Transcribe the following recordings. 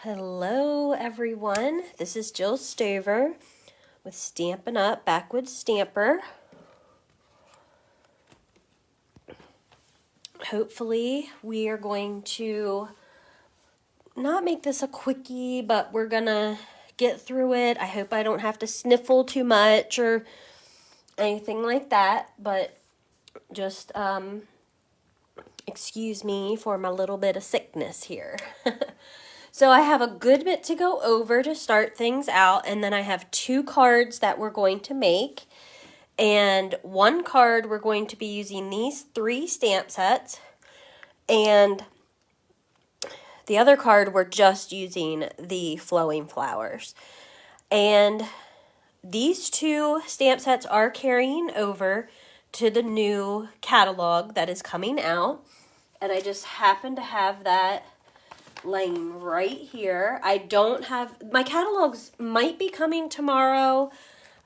Hello everyone, this is Jill Stover with Stampin' Up! Backwoods Stamper. Hopefully we are going to not make this a quickie, but we're gonna get through it. I hope I don't have to sniffle too much or anything like that, but just excuse me for my little bit of sickness here. So I have a good bit to go over to start things out, and then I have 2 cards that we're going to make. And 1 card, we're going to be using these 3 stamp sets. And the other card, we're just using the flowing flowers. And these 2 stamp sets are carrying over to the new catalog that is coming out. And I just happen to have that laying right here. I don't have, my catalogs might be coming tomorrow.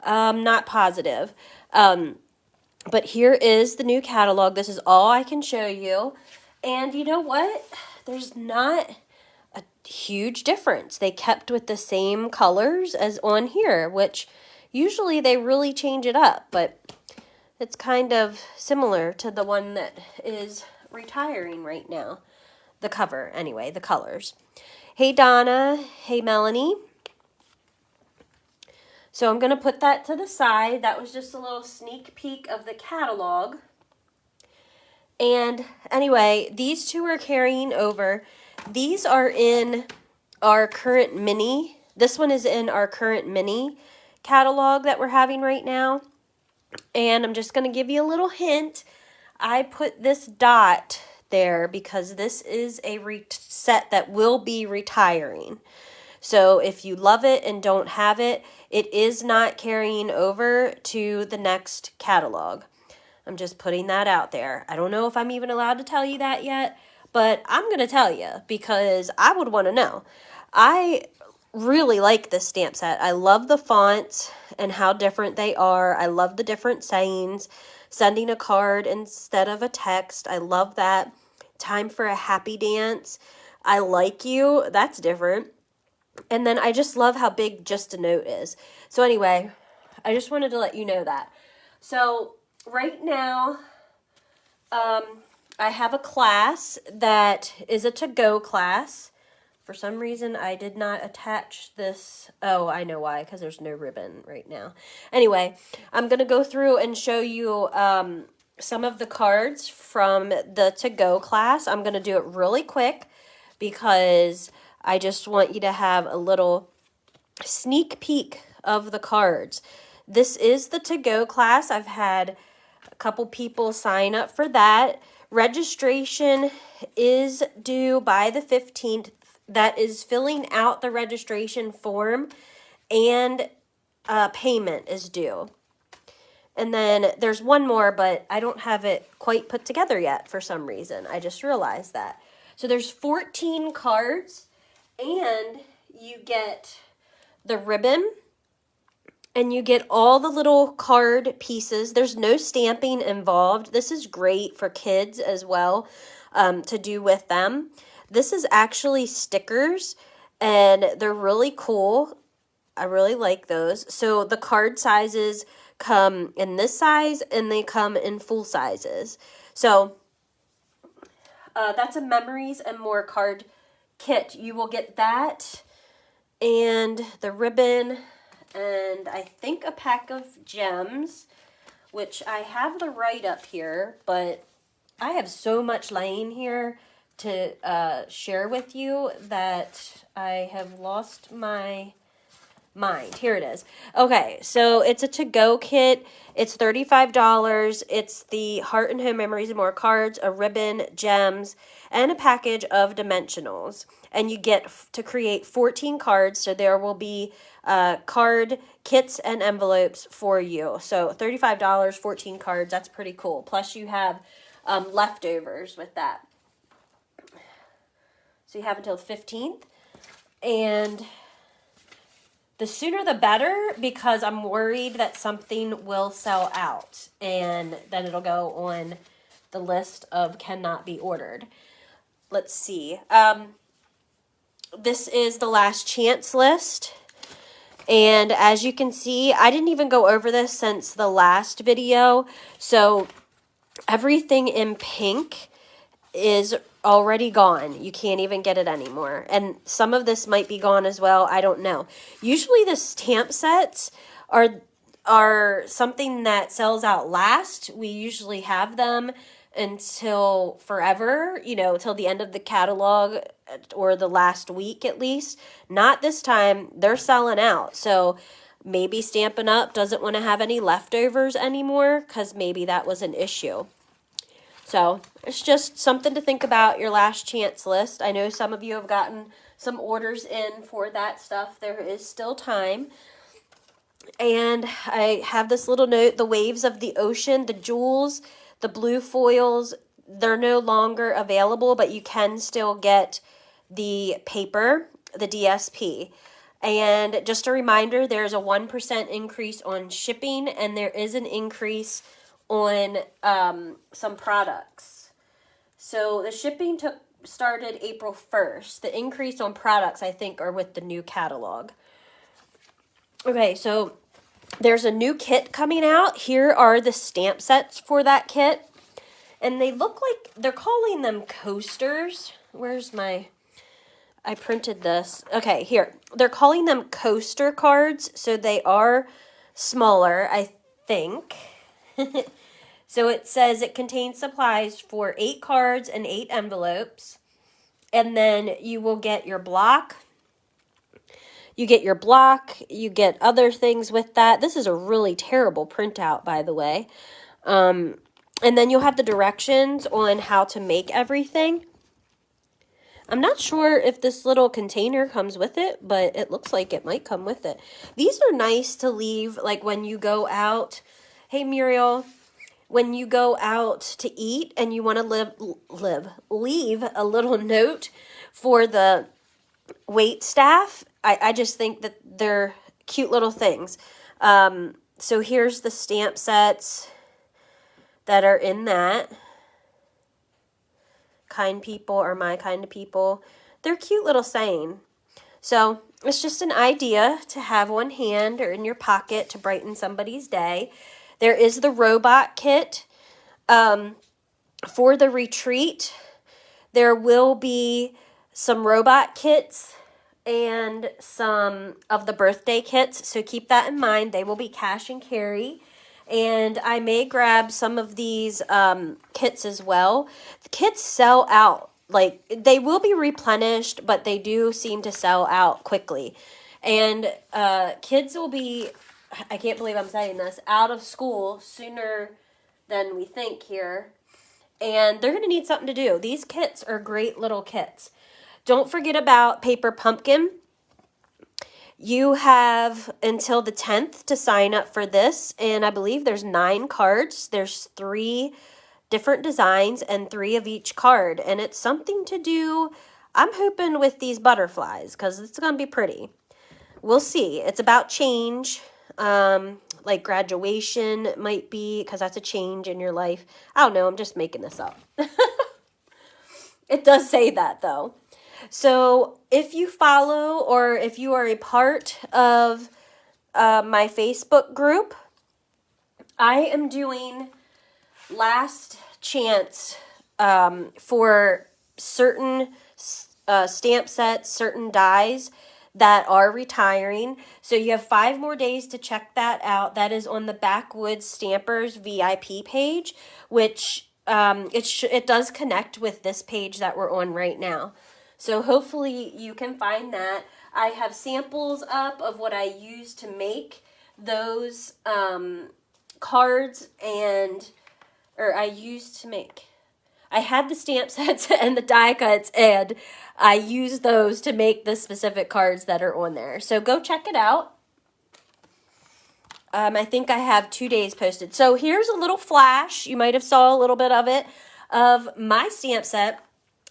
Not positive. But here is the new catalog. This is all I can show you. And you know what? There's not a huge difference. They kept with the same colors as on here, which usually they really change it up, but it's kind of similar to the one that is retiring right now. The cover, anyway, the colors. Hey, Donna. Hey, Melanie. So I'm going to put that to the side. That was just a little sneak peek of the catalog. And anyway, these 2 are carrying over. These are in our current mini. This one is in our current mini catalog that we're having right now. And I'm just going to give you a little hint. I put this dot there because this is a set that will be retiring. So if you love it and don't have it, it is not carrying over to the next catalog. I'm just putting that out there. I don't know if I'm even allowed to tell you that yet, but I'm going to tell you because I would want to know. I really like this stamp set. I love the fonts and how different they are. I love the different sayings. Sending a card instead of a text. I love that. Time for a happy dance. I like you. That's different. And then I just love how big just a note is. So anyway, I just wanted to let you know that. So right now, I have a class that is a to-go class. For some reason, I did not attach this. Oh, I know why, because there's no ribbon right now. Anyway, I'm going to go through and show you some of the cards from the to-go class. I'm going to do it really quick because I just want you to have a little sneak peek of the cards. This is the to-go class. I've had a couple people sign up for that. Registration is due by the 15th. That is filling out the registration form, and payment is due. And then there's one more, but I don't have it quite put together yet for some reason. I just realized that. So there's 14 cards, and you get the ribbon, and you get all the little card pieces. There's no stamping involved. This is great for kids as well to do with them. This is actually stickers, and they're really cool. I really like those. So the card sizes come in this size, and they come in full sizes. So that's a Memories and More card kit. You will get that and the ribbon and I think a pack of gems, which I have the write-up here, but I have so much laying here to share with you that I have lost my mind. Here it is. Okay, so it's a to-go kit. It's $35. It's the Heart and Home Memories and More cards, a ribbon, gems, and a package of dimensionals. And you get to create 14 cards, so there will be card kits and envelopes for you. So $35, 14 cards, that's pretty cool. Plus you have leftovers with that. So you have until the 15th. And the sooner the better, because I'm worried that something will sell out and then it'll go on the list of cannot be ordered. Let's see. this is the last chance list. And as you can see, I didn't even go over this since the last video. So everything in pink is already gone. You can't even get it anymore. And some of this might be gone as well. I don't know. Usually the stamp sets are something that sells out last. We usually have them until forever, you know, till the end of the catalog or the last week at least. Not this time. They're selling out. So maybe Stampin' Up! Doesn't want to have any leftovers anymore because maybe that was an issue. So it's just something to think about, your last chance list. I know some of you have gotten some orders in for that stuff. There is still time. And I have this little note, the Waves of the Ocean, the jewels, the blue foils, they're no longer available, but you can still get the paper, the DSP. And just a reminder, there's a 1% increase on shipping, and there is an increase on some products. So the shipping started April 1st. The increase on products, I think, are with the new catalog. Okay, so there's a new kit coming out. Here are the stamp sets for that kit. And they look like, they're calling them coasters. Where's my, I printed this. Okay, here. They're calling them coaster cards. So they are smaller, I think. So it says it contains supplies for 8 cards and 8 envelopes. And then you will get your block. You get your block. You get other things with that. This is a really terrible printout, by the way. And then you'll have the directions on how to make everything. I'm not sure if this little container comes with it, but it looks like it might come with it. These are nice to leave, like when you go out. Hey, Muriel. When you go out to eat and you want to leave a little note for the wait staff, I just think that they're cute little things. So here's the stamp sets that are in that. Kind people are my kind of people. They're cute little saying. So it's just an idea to have on hand or in your pocket to brighten somebody's day. There is the robot kit. For the retreat, there will be some robot kits and some of the birthday kits. So keep that in mind. They will be cash and carry. And I may grab some of these kits as well. The kits sell out. Like, they will be replenished, but they do seem to sell out quickly. And kids will be, I can't believe I'm saying this, out of school sooner than we think here. And they're going to need something to do. These kits are great little kits. Don't forget about Paper Pumpkin. You have until the 10th to sign up for this. And I believe there's 9 cards. There's 3 different designs and 3 of each card. And it's something to do, I'm hoping, with these butterflies because it's going to be pretty. We'll see. It's about change. Like graduation might be, because that's a change in your life. I don't know. I'm just making this up. It does say that, though. So if you follow or if you are a part of my Facebook group, I am doing last chance for certain stamp sets, certain dies that are retiring. So you have 5 more days to check that out. That is on the Backwoods Stampers VIP page, which it does connect with this page that we're on right now. So hopefully you can find that. I have samples up of what I use to make those cards I had the stamp sets and the die cuts, and I used those to make the specific cards that are on there. So go check it out. I think I have 2 days posted. So here's a little flash. You might have saw a little bit of it, of my stamp set.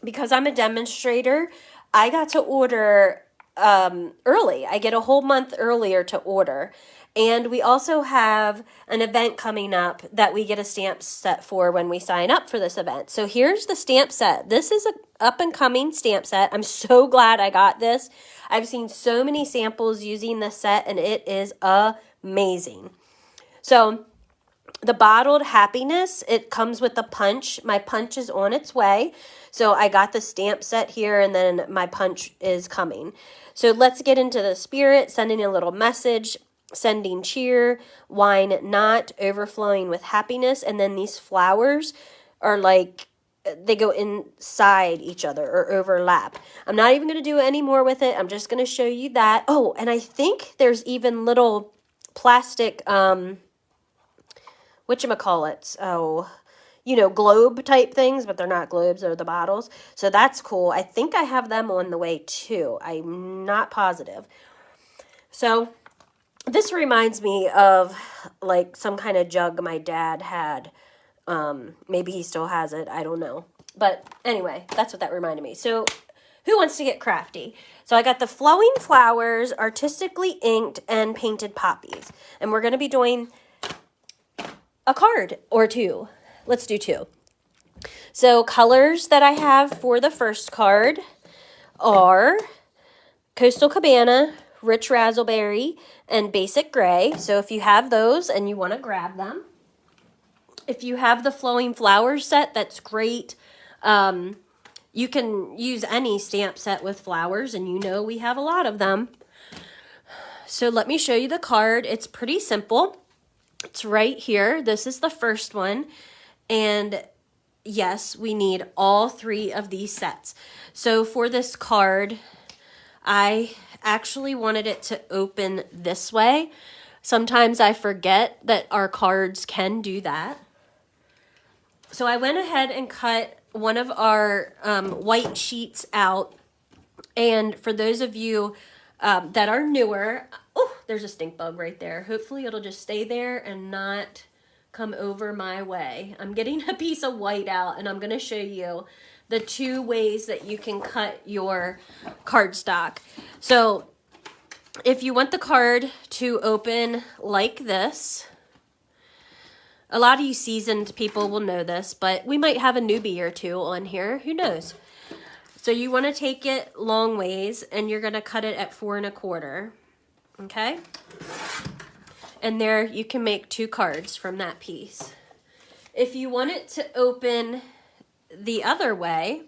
Because I'm a demonstrator, I got to order early. I get a whole month earlier to order. And we also have an event coming up that we get a stamp set for when we sign up for this event. So here's the stamp set. This is an up and coming stamp set. I'm so glad I got this. I've seen so many samples using this set and it is amazing. So the bottled happiness, it comes with a punch. My punch is on its way. So I got the stamp set here and then my punch is coming. So let's get into the spirit, sending a little message, sending cheer, wine not, overflowing with happiness. And then these flowers are like, they go inside each other or overlap. I'm not even going to do any more with it. I'm just going to show you that. Oh, and I think there's even little plastic, whatchamacallits, globe type things, but they're not globes, they're the bottles. So that's cool. I think I have them on the way too. I'm not positive. So this reminds me of like some kind of jug my dad had. Maybe he still has it. I don't know. But anyway, that's what that reminded me. So who wants to get crafty? So I got the flowing flowers, artistically inked, and painted poppies. And we're going to be doing a card or two. Let's do two. So colors that I have for the first card are Coastal Cabana, Rich Razzleberry, and Basic Gray. So if you have those and you want to grab them. If you have the Flowing Flowers set, that's great. You can use any stamp set with flowers, and you know we have a lot of them. So let me show you the card. It's pretty simple. It's right here. This is the first one. And yes, we need all three of these sets. So for this card, I actually wanted it to open this way. Sometimes I forget that our cards can do that. So I went ahead and cut one of our white sheets out. And for those of you that are newer, oh, there's a stink bug right there. Hopefully it'll just stay there and not come over my way. I'm getting a piece of white out and I'm going to show you the two ways that you can cut your cardstock. So if you want the card to open like this, a lot of you seasoned people will know this, but we might have a newbie or two on here. Who knows? So you want to take it long ways and you're going to cut it at 4 1/4. Okay? And there you can make 2 cards from that piece. If you want it to open the other way,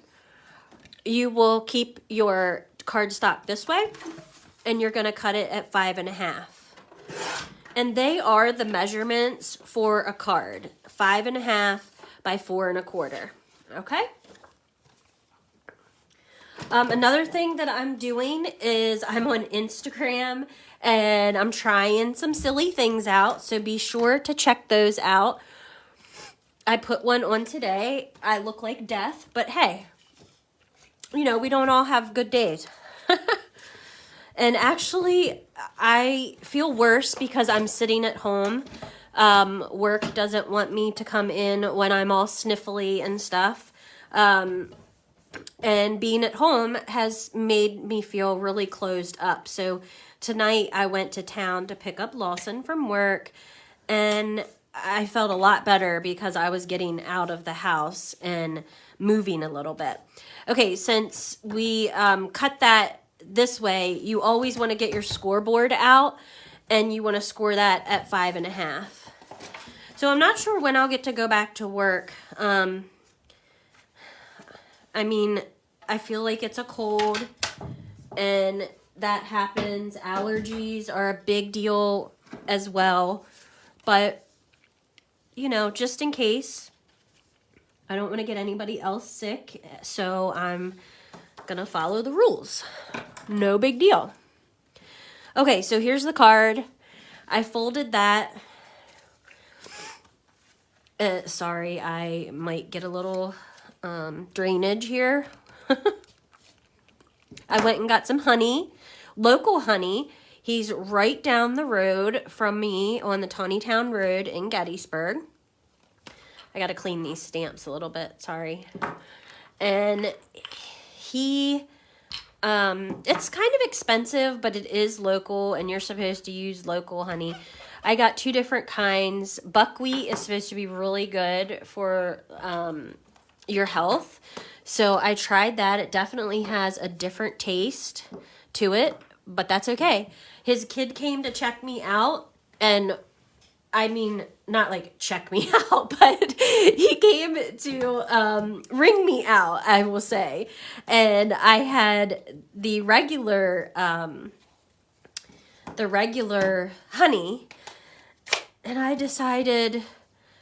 you will keep your cardstock this way and you're going to cut it at 5 1/2. And they are the measurements for a card, 5 1/2 by 4 1/4. Okay? Another thing that I'm doing is I'm on Instagram and I'm trying some silly things out. So be sure to check those out. I put one on today. I look like death, but hey, we don't all have good days. And actually, I feel worse because I'm sitting at home. Work doesn't want me to come in when I'm all sniffly and stuff. And being at home has made me feel really closed up. So tonight I went to town to pick up Lawson from work. And I felt a lot better because I was getting out of the house and moving a little bit. Okay, since we cut that this way, you always want to get your scoreboard out and you want to score that at 5 1/2. So I'm not sure when I'll get to go back to work. I feel like it's a cold and that happens. Allergies are a big deal as well. But, just in case, I don't want to get anybody else sick. So I'm going to follow the rules. No big deal. Okay, so here's the card. I folded that. Sorry, I might get a little drainage here. I went and got some honey, local honey. He's right down the road from me on the Tawnytown Road in Gettysburg. I got to clean these stamps a little bit, sorry. And he It's kind of expensive, but it is local, and you're supposed to use local honey. I got 2 different kinds. Buckwheat is supposed to be really good for your health. So I tried that. It definitely has a different taste to it, but that's okay. His kid came to check me out, and I mean, not like check me out, but he came to ring me out, I will say. And I had the regular honey, and I decided,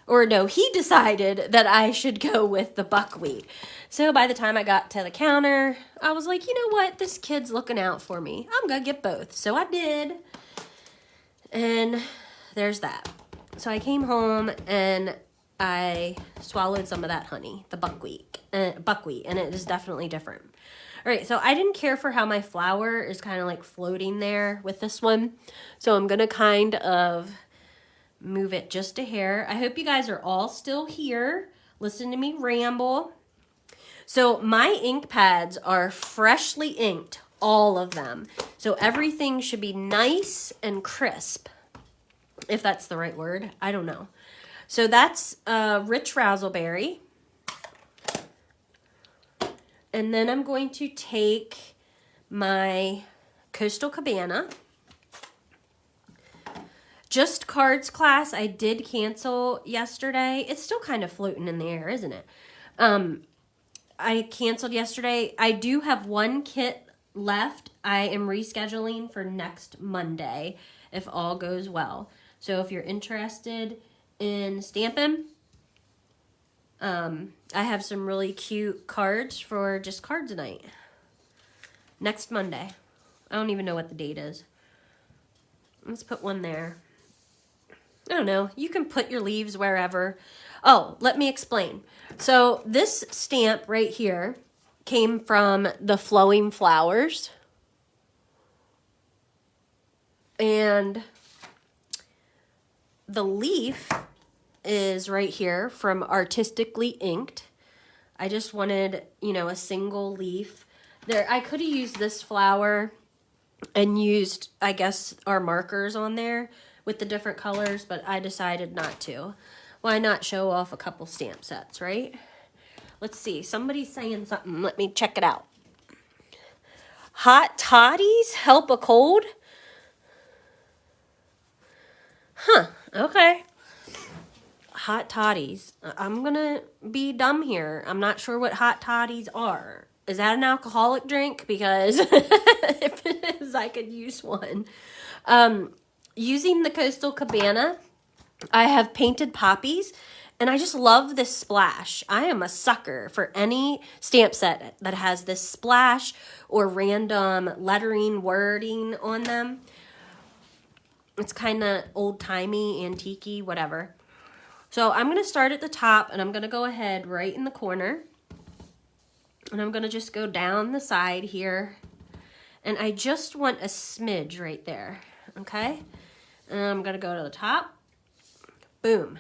or no, he decided that I should go with the buckwheat. So by the time I got to the counter, I was like, you know what? This kid's looking out for me. I'm going to get both. So I did. And there's that. So I came home and I swallowed some of that honey, the buckwheat, and it is definitely different. All right, so I didn't care for how my flour is kind of like floating there with this one. So I'm going to kind of move it just a hair. I hope you guys are all still here. Listen to me ramble. So my ink pads are freshly inked, all of them. So everything should be nice and crisp, if that's the right word. I don't know. So that's rich razzleberry. And then I'm going to take my Coastal Cabana. Just Cards class, I did cancel yesterday. It's still kind of floating in the air, isn't it? I canceled yesterday. I do have 1 kit left. I am rescheduling for next Monday if all goes well. So if you're interested in Stampin', I have some really cute cards for Just Cards Night next Monday. I don't even know what the date is. Let's put one there. I don't know. You can put your leaves wherever. Oh, let me explain. So this stamp right here came from the Flowing Flowers. And the leaf is right here from Artistically Inked. I just wanted, you know, a single leaf. There, I could have used this flower and used, I guess, our markers on there with the different colors, but I decided not to. Why not show off a couple stamp sets, right? Let's see. Somebody's saying something. Let me check it out. Hot toddies help a cold? Huh. Okay. Hot toddies. I'm going to be dumb here. I'm not sure what hot toddies are. Is that an alcoholic drink? Because if it is, I could use one. Using the Coastal Cabana, I have painted poppies, and I just love this splash. I am a sucker for any stamp set that has this splash or random lettering, wording on them. It's kind of old-timey, antique-y, whatever. So I'm going to start at the top, and I'm going to go ahead right in the corner. And I'm going to just go down the side here. And I just want a smidge right there, okay? And I'm going to go to the top. Boom.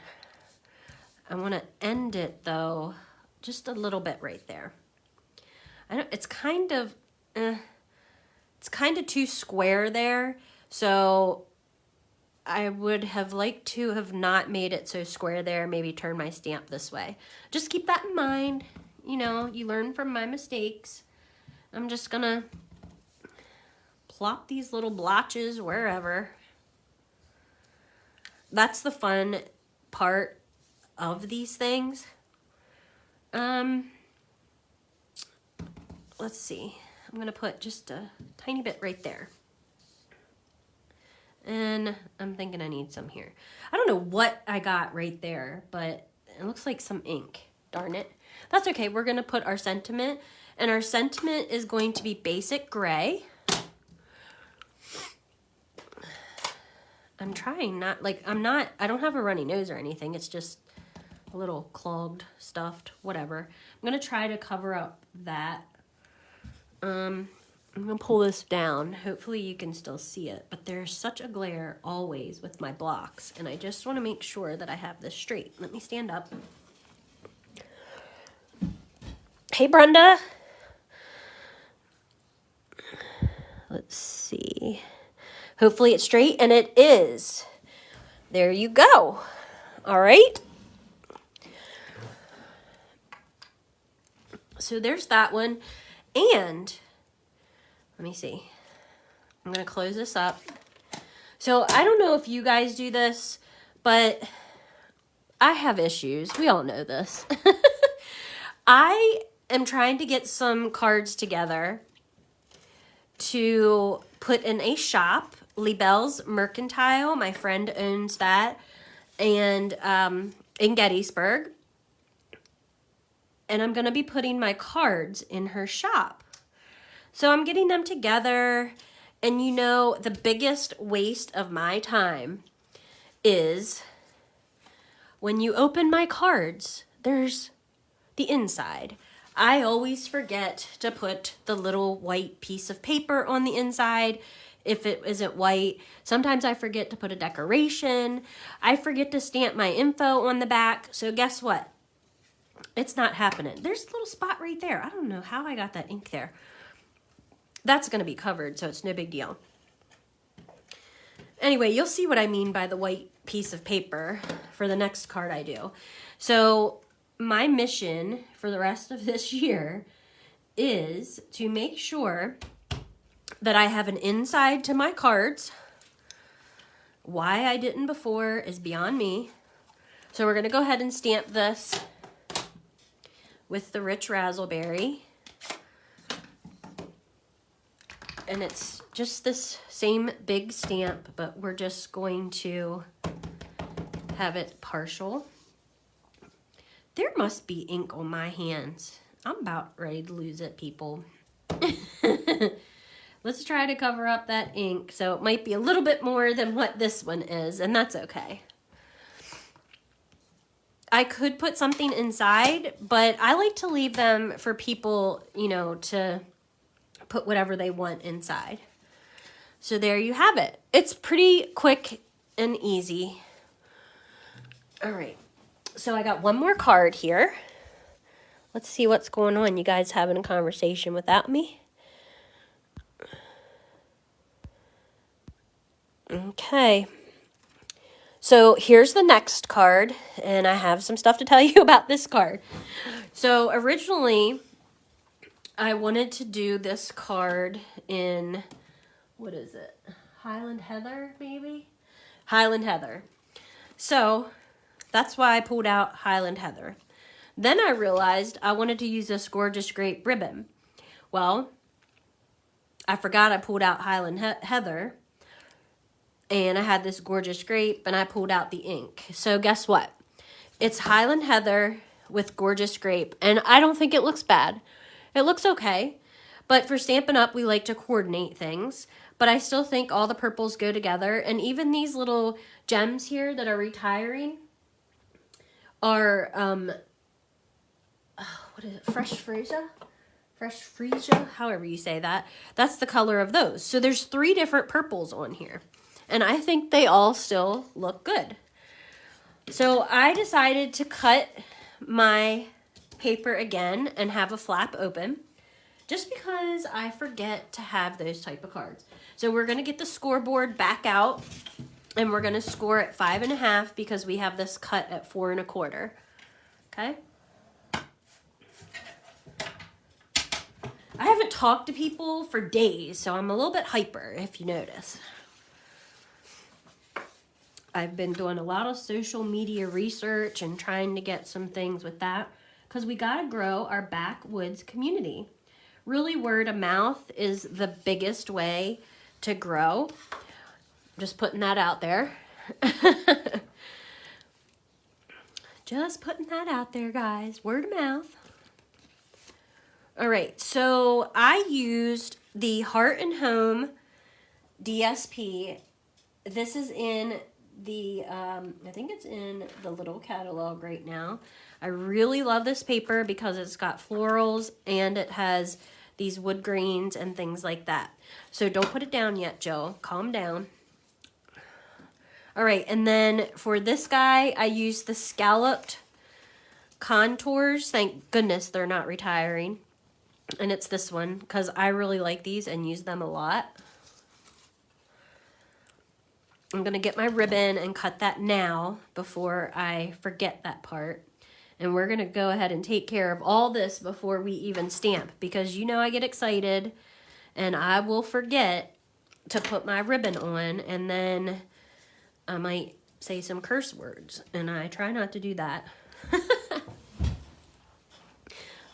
I want to end it, though, just a little bit right there. It's kind of too square there, so I would have liked to have not made it so square there, maybe turn my stamp this way. Just keep that in mind. You know, you learn from my mistakes. I'm just going to plop these little blotches wherever. That's the fun part of these things. Let's see. I'm going to put just a tiny bit right there. And I'm thinking I need some here. I don't know what I got right there, but it looks like some ink. Darn it. That's okay. We're going to put our sentiment, and our sentiment is going to be basic gray. I'm trying not, I don't have a runny nose or anything. It's just a little clogged, stuffed, whatever. I'm going to try to cover up that. I'm going to pull this down. Hopefully you can still see it, but there's such a glare always with my blocks, and I just want to make sure that I have this straight. Let me stand up. Hey, Brenda. Let's see. Hopefully it's straight, and it is. There you go. All right. So there's that one. And let me see. I'm going to close this up. So I don't know if you guys do this, but I have issues. We all know this. I am trying to get some cards together to put in a shop. Libelle's Mercantile. My friend owns that. And in Gettysburg. And I'm going to be putting my cards in her shop. So I'm getting them together. And you know, the biggest waste of my time is when you open my cards, there's the inside. I always forget to put the little white piece of paper on the inside if it isn't white. Sometimes I forget to put a decoration. I forget to stamp my info on the back. So guess what? It's not happening. There's a little spot right there. I don't know how I got that ink there. That's going to be covered, so it's no big deal. Anyway, you'll see what I mean by the white piece of paper for the next card I do. So my mission for the rest of this year is to make sure that I have an inside to my cards. Why I didn't before is beyond me. So we're going to go ahead and stamp this with the Rich Razzleberry. And it's just this same big stamp, but we're just going to have it partial. There must be ink on my hands. I'm about ready to lose it, people. Let's try to cover up that ink. So it might be a little bit more than what this one is, and that's okay. I could put something inside, but I like to leave them for people, you know, to put whatever they want inside. So there you have it. It's pretty quick and easy. All right. So I got one more card here. Let's see what's going on. You guys having a conversation without me? Okay. So here's the next card, and I have some stuff to tell you about this card. So originally, I wanted to do this card in, what is it? Highland Heather, maybe? Highland Heather. So that's why I pulled out Highland Heather. Then I realized I wanted to use this gorgeous grape ribbon. Well, I forgot I pulled out Highland Heather. And I had this gorgeous grape, and I pulled out the ink. So guess what? It's Highland Heather with gorgeous grape. And I don't think it looks bad. It looks okay. But for Stampin' Up, we like to coordinate things. But I still think all the purples go together. And even these little gems here that are retiring are, what is it? Fresh Freesia? Fresh Freesia? However you say that. That's the color of those. So there's 3 different purples on here. And I think they all still look good. So I decided to cut my paper again and have a flap open. Just because I forget to have those type of cards. So we're going to get the scoreboard back out. And we're going to score at 5.5 because we have this cut at 4 1/4. Okay? I haven't talked to people for days, so I'm a little bit hyper if you notice. I've been doing a lot of social media research and trying to get some things with that because we got to grow our backwoods community. Really, word of mouth is the biggest way to grow. Just putting that out there. Just putting that out there, guys. Word of mouth. All right, so I used the Heart and Home DSP. This is in the, I think it's in the little catalog right now. I really love this paper because it's got florals and it has these wood grains and things like that. So don't put it down yet, Jill. Calm down. All right, and then for this guy, I used the scalloped contours. Thank goodness they're not retiring. And it's this one because I really like these and use them a lot. I'm going to get my ribbon and cut that now before I forget that part. And we're going to go ahead and take care of all this before we even stamp, because you know I get excited and I will forget to put my ribbon on, and then I might say some curse words, and I try not to do that.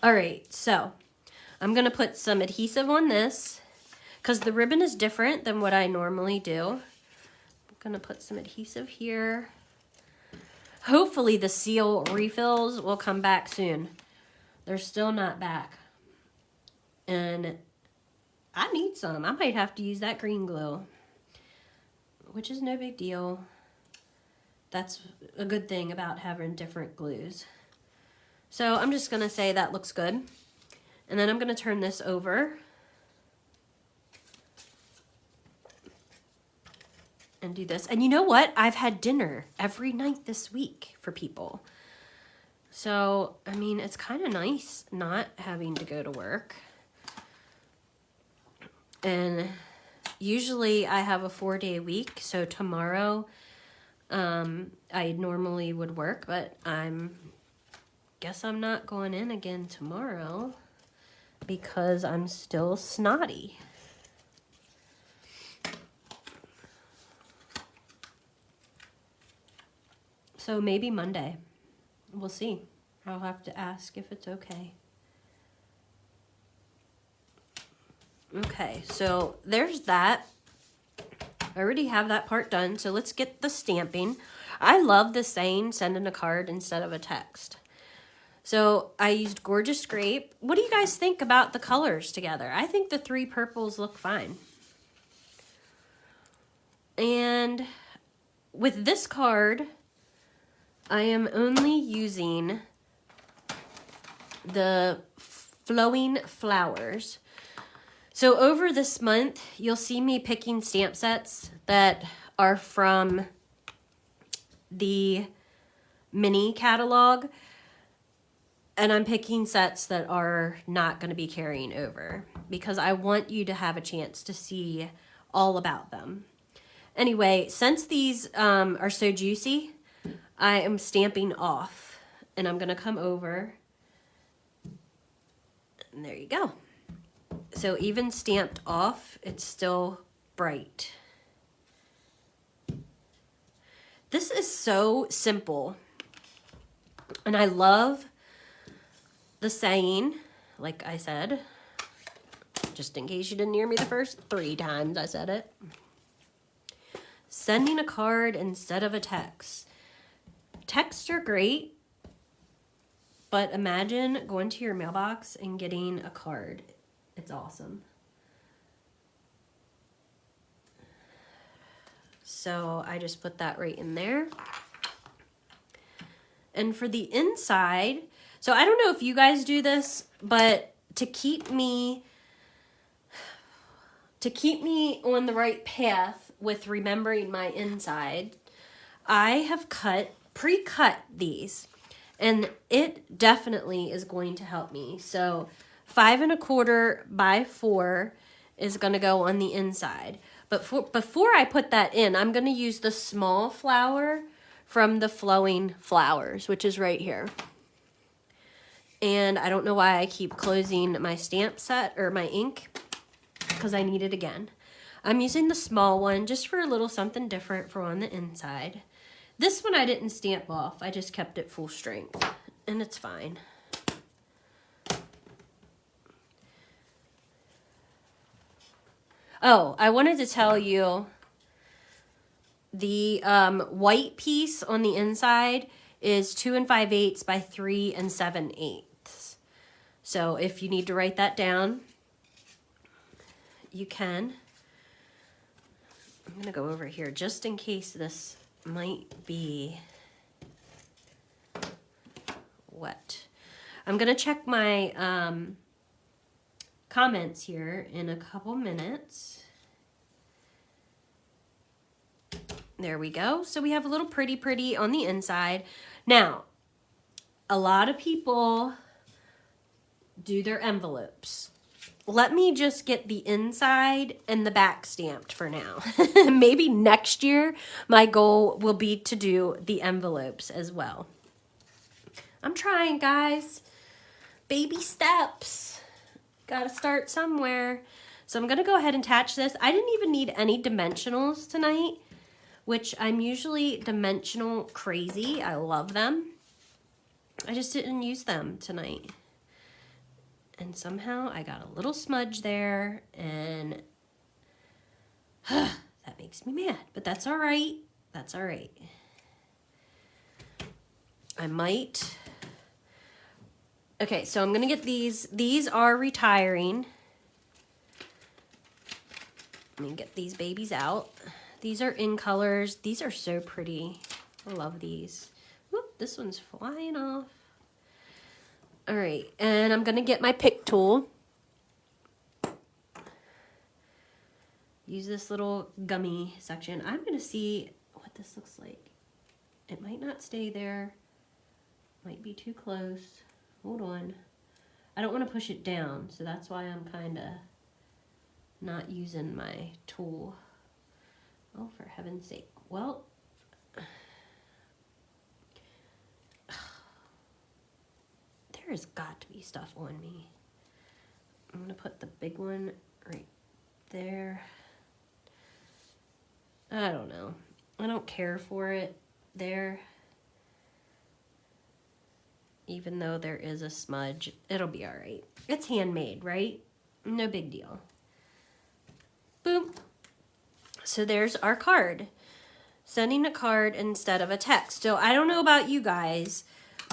All right, so I'm going to put some adhesive on this because the ribbon is different than what I normally do. I'm going to put some adhesive here. Hopefully the seal refills will come back soon. They're still not back. And I need some. I might have to use that green glue, which is no big deal. That's a good thing about having different glues. So I'm just going to say that looks good. And then I'm going to turn this over and do this. And you know what? I've had dinner every night this week for people. So, I mean, it's kind of nice not having to go to work. And usually I have a 4-day week. So tomorrow I normally would work, but guess I'm not going in again tomorrow because I'm still snotty. So maybe Monday. We'll see. I'll have to ask if it's okay. Okay, so there's that. I already have that part done, so let's get the stamping. I love the saying, send in a card instead of a text. So I used Gorgeous Grape. What do you guys think about the colors together? I think the 3 purples look fine. And with this card, I am only using the flowing flowers. So over this month, you'll see me picking stamp sets that are from the mini catalog. And I'm picking sets that are not going to be carrying over because I want you to have a chance to see all about them. Anyway, since these are so juicy, I am stamping off, and I'm going to come over, and there you go. So even stamped off, it's still bright. This is so simple, and I love the saying, like I said, just in case you didn't hear me the first 3 times I said it. Sending a card instead of a text. Texts are great, but imagine going to your mailbox and getting a card. It's awesome. So I just put that right in there. And for the inside, so I don't know if you guys do this, but to keep me on the right path with remembering my inside, I have pre-cut these, and it definitely is going to help me. So 5 1/4 by 4 is going to go on the inside. But before I put that in, I'm going to use the small flower from the Flowing Flowers, which is right here. And I don't know why I keep closing my stamp set or my ink, because I need it again. I'm using the small one just for a little something different for on the inside. This one I didn't stamp off. I just kept it full strength, and it's fine. Oh, I wanted to tell you the white piece on the inside is 2 5/8 by 3 7/8. So if you need to write that down, you can. I'm going to go over here just in case this might be wet. I'm going to check my comments here in a couple minutes. There we go. So we have a little pretty on the inside. Now, a lot of people do their envelopes. Let me just get the inside and the back stamped for now. Maybe next year my goal will be to do the envelopes as well. I'm trying, guys. Baby steps. Gotta start somewhere. So I'm gonna go ahead and attach this. I didn't even need any dimensionals tonight, which I'm usually dimensional crazy. I love them. I just didn't use them tonight. And somehow I got a little smudge there, and that makes me mad, but that's all right. That's all right. I might. Okay, so I'm gonna get these. These are retiring. Let me get these babies out. These are in colors. These are so pretty. I love these. Whoop, this one's flying off. All right, and I'm gonna get my pick tool. Use this little gummy section. I'm gonna see what this looks like. It might not stay there. Might be too close. Hold on. I don't want to push it down, so that's why I'm kind of not using my tool. Oh, for heaven's sake. Well, there has got to be stuff on me. I'm going to put the big one right there. I don't know. I don't care for it there. Even though there is a smudge, it'll be all right. It's handmade, right? No big deal. Boom. So there's our card. Sending a card instead of a text. So I don't know about you guys,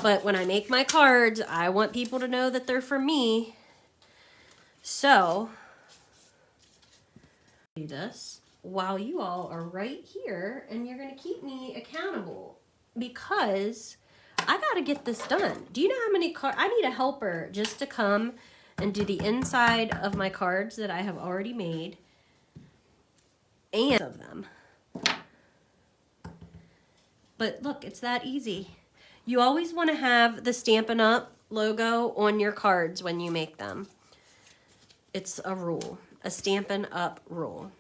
but when I make my cards, I want people to know that they're from me. So, do this while you all are right here, and you're going to keep me accountable because I got to get this done. Do you know how many cards? I need a helper just to come and do the inside of my cards that I have already made. And of them. But look, it's that easy. You always want to have the Stampin' Up! Logo on your cards when you make them. It's a rule, a Stampin' Up! Rule.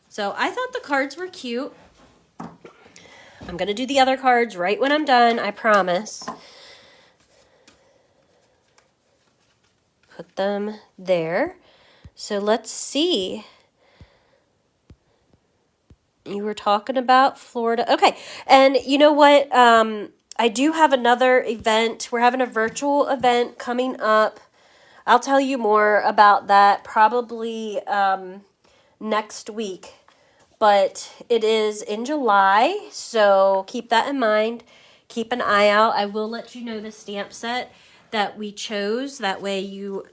So I thought the cards were cute. I'm going to do the other cards right when I'm done, I promise. Put them there. So let's see. You were talking about Florida. Okay, and you know what? I do have another event. We're having a virtual event coming up. I'll tell you more about that probably next week. But it is in July, so keep that in mind. Keep an eye out. I will let you know the stamp set that we chose. That way you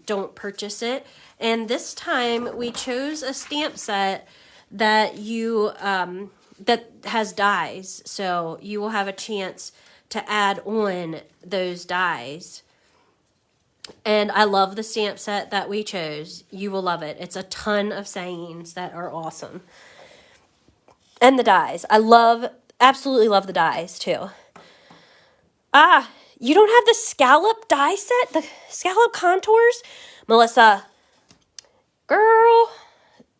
don't purchase it. And this time we chose a stamp set that you that has dies, so you will have a chance to add on those dies. And I love the stamp set that we chose. You will love it. It's a ton of sayings that are awesome. And the dies. Absolutely love the dies too. Ah, you don't have the scallop die set? The scallop contours? Melissa, girl,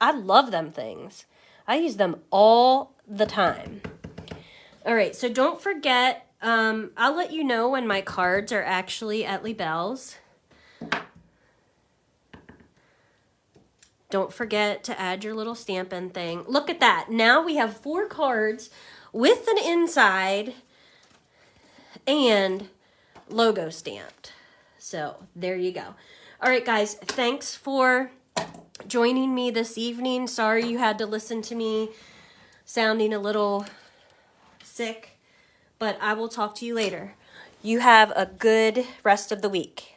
I love them things. I use them all the time. All right, so don't forget, I'll let you know when my cards are actually at Libelle's. Don't forget to add your little Stampin' thing. Look at that. Now we have 4 cards with an inside and logo stamped. So there you go. All right, guys, thanks for joining me this evening. Sorry you had to listen to me sounding a little sick, but I will talk to you later. You have a good rest of the week.